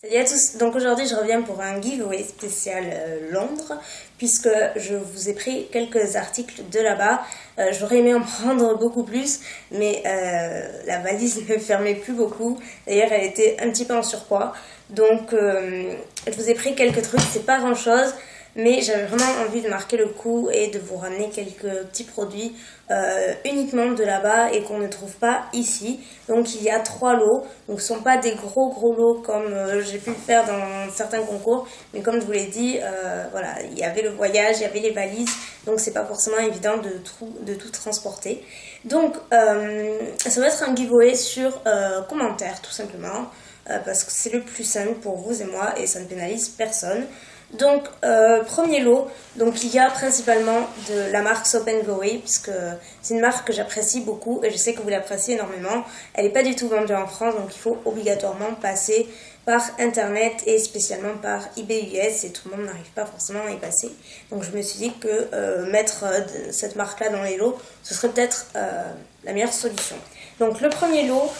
Salut à tous, donc aujourd'hui je reviens pour un giveaway spécial Londres puisque je vous ai pris quelques articles de là-bas. J'aurais aimé en prendre beaucoup plus mais la valise ne fermait plus beaucoup, d'ailleurs elle était un petit peu en surpoids, donc je vous ai pris quelques trucs, c'est pas grand chose mais j'avais vraiment envie de marquer le coup et de vous ramener quelques petits produits uniquement de là-bas et qu'on ne trouve pas ici. Donc il y a 3 lots, donc ce ne sont pas des gros lots comme j'ai pu le faire dans certains concours, mais comme je vous l'ai dit, voilà, il y avait le voyage, il y avait les valises, donc c'est pas forcément évident de tout transporter. Donc ça va être un giveaway sur commentaires tout simplement, parce que c'est le plus simple pour vous et moi et ça ne pénalise personne. Donc premier lot, donc il y a principalement de la marque Soap & Glory puisque c'est une marque que j'apprécie beaucoup et je sais que vous l'appréciez énormément. Elle n'est pas du tout vendue en France, donc il faut obligatoirement passer par internet et spécialement par eBay US et tout le monde n'arrive pas forcément à y passer. Donc je me suis dit que mettre cette marque là dans les lots, ce serait peut-être la meilleure solution. Donc le premier lot,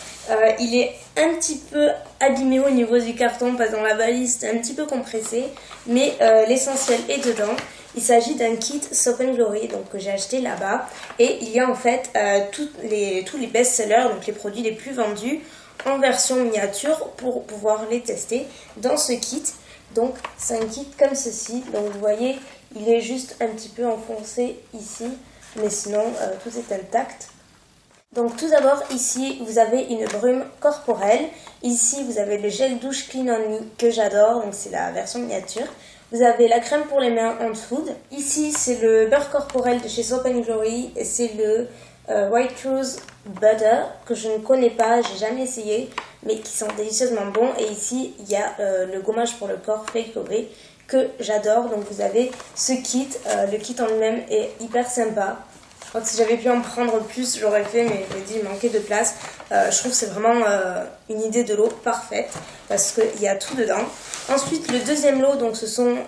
il est un petit peu abîmé au niveau du carton parce que dans la valise c'est un petit peu compressé, mais l'essentiel est dedans. Il s'agit d'un kit Soap & Glory donc, que j'ai acheté là-bas et il y a en fait tous les best-sellers, donc les produits les plus vendus en version miniature pour pouvoir les tester dans ce kit. Donc c'est un kit comme ceci, donc vous voyez il est juste un petit peu enfoncé ici, mais sinon tout est intact. Donc tout d'abord ici vous avez une brume corporelle, ici vous avez le gel douche Clean On Me que j'adore, donc c'est la version miniature. Vous avez la crème pour les mains On Food, ici c'est le beurre corporel de chez Soap & Glory et c'est le White Rose Butter que je ne connais pas, j'ai jamais essayé mais qui sont délicieusement bons. Et ici il y a le gommage pour le corps Flake Glory que j'adore. Donc vous avez ce kit, le kit en lui-même est hyper sympa. Je crois que si j'avais pu en prendre plus, j'aurais fait, mais je me dis, il manquait de place. Je trouve que c'est vraiment une idée de lot parfaite parce qu'il y a tout dedans. Ensuite, le deuxième lot, donc ce sont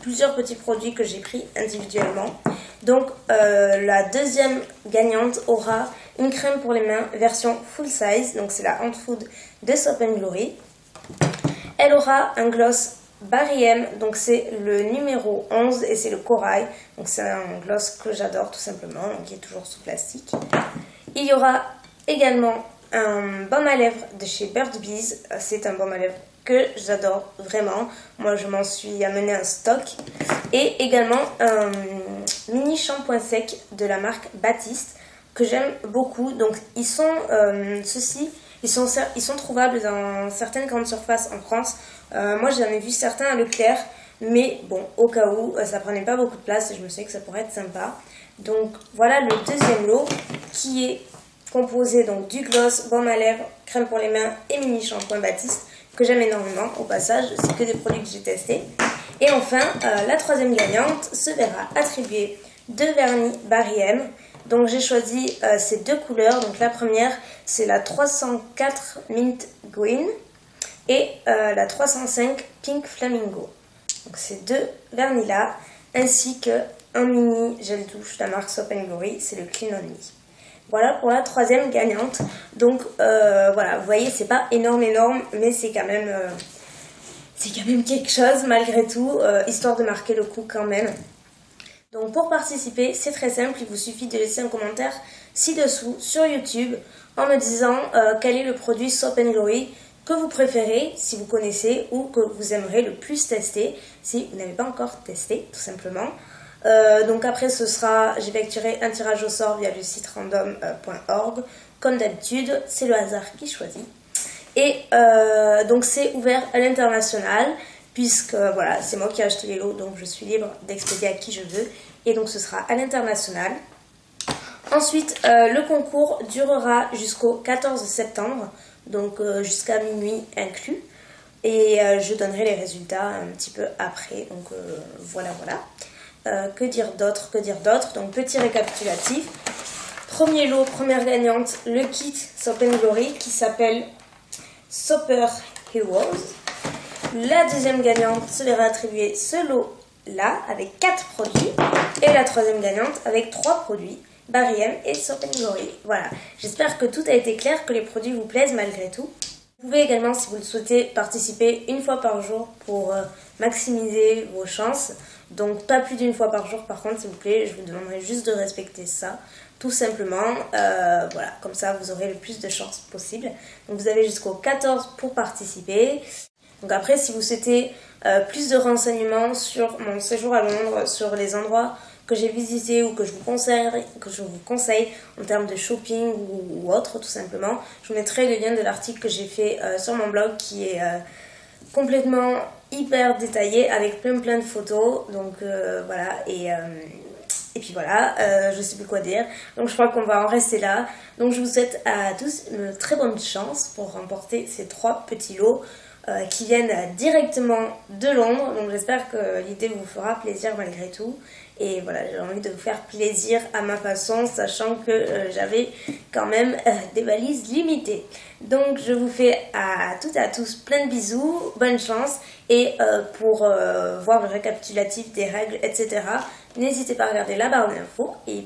plusieurs petits produits que j'ai pris individuellement. Donc, la deuxième gagnante aura une crème pour les mains version full size. Donc, c'est la On Food de Soap & Glory. Elle aura un gloss Barry M, donc c'est le numéro 11 et c'est le corail, donc c'est un gloss que j'adore tout simplement, donc qui est toujours sous plastique. Il y aura également un baume à lèvres de chez Burt's Bees, c'est un baume à lèvres que j'adore vraiment, moi je m'en suis amené un stock. Et également un mini shampoing sec de la marque Baptiste que j'aime beaucoup, donc ils sont ils sont trouvables dans certaines grandes surfaces en France. Moi j'en ai vu certains à Leclerc, mais bon, au cas où, ça prenait pas beaucoup de place et je me suis dit que ça pourrait être sympa. Donc voilà le deuxième lot qui est composé donc du gloss, baume à lèvres, crème pour les mains et mini shampoing Baptiste que j'aime énormément. Au passage, c'est que des produits que j'ai testés. Et enfin, la troisième gagnante se verra attribuer 2 vernis Barry M. Donc j'ai choisi ces 2 couleurs. Donc la première c'est la 304 Mint Green et la 305 Pink Flamingo. Donc ces 2 vernis là, ainsi qu'un mini gel douche de la marque Soap & Glory, c'est le Clean On Me. Voilà pour la troisième gagnante. Donc voilà, vous voyez c'est pas énorme mais c'est quand même quelque chose malgré tout, histoire de marquer le coup quand même. Donc pour participer, c'est très simple, il vous suffit de laisser un commentaire ci-dessous sur YouTube en me disant quel est le produit Soap & Glory que vous préférez, si vous connaissez, ou que vous aimeriez le plus tester, si vous n'avez pas encore testé, tout simplement. Donc après, j'effectuerai un tirage au sort via le site random.org. Comme d'habitude, c'est le hasard qui choisit. Et donc c'est ouvert à l'international, puisque voilà, c'est moi qui ai acheté les lots, donc je suis libre d'expédier à qui je veux. Et donc ce sera à l'international. Ensuite, le concours durera jusqu'au 14 septembre, donc jusqu'à minuit inclus. Et je donnerai les résultats un petit peu après. Donc voilà. Que dire d'autre? Donc petit récapitulatif. Premier lot, première gagnante, le kit Soap & Glory qui s'appelle Super Heroes. La deuxième gagnante se verra attribuer ce lot-là avec 4 produits. Et la troisième gagnante avec 3 produits, Barry M et Soap & Glory. Voilà, j'espère que tout a été clair, que les produits vous plaisent malgré tout. Vous pouvez également, si vous le souhaitez, participer une fois par jour pour maximiser vos chances. Donc pas plus d'une fois par jour par contre, s'il vous plaît, je vous demanderai juste de respecter ça, tout simplement. Voilà, comme ça vous aurez le plus de chances possible. Donc vous avez jusqu'au 14 pour participer. Donc après, si vous souhaitez plus de renseignements sur mon séjour à Londres, sur les endroits que j'ai visités ou que je vous conseille en termes de shopping ou autre, tout simplement, je vous mettrai le lien de l'article que j'ai fait sur mon blog qui est complètement hyper détaillé avec plein de photos. Donc voilà, et puis voilà, je sais plus quoi dire. Donc je crois qu'on va en rester là. Donc je vous souhaite à tous une très bonne chance pour remporter ces 3 petits lots qui viennent directement de Londres. Donc j'espère que l'idée vous fera plaisir malgré tout. Et voilà, j'ai envie de vous faire plaisir à ma façon, sachant que j'avais quand même des valises limitées. Donc je vous fais à toutes et à tous plein de bisous, bonne chance. Et pour voir le récapitulatif des règles, etc., n'hésitez pas à regarder la barre d'infos. Et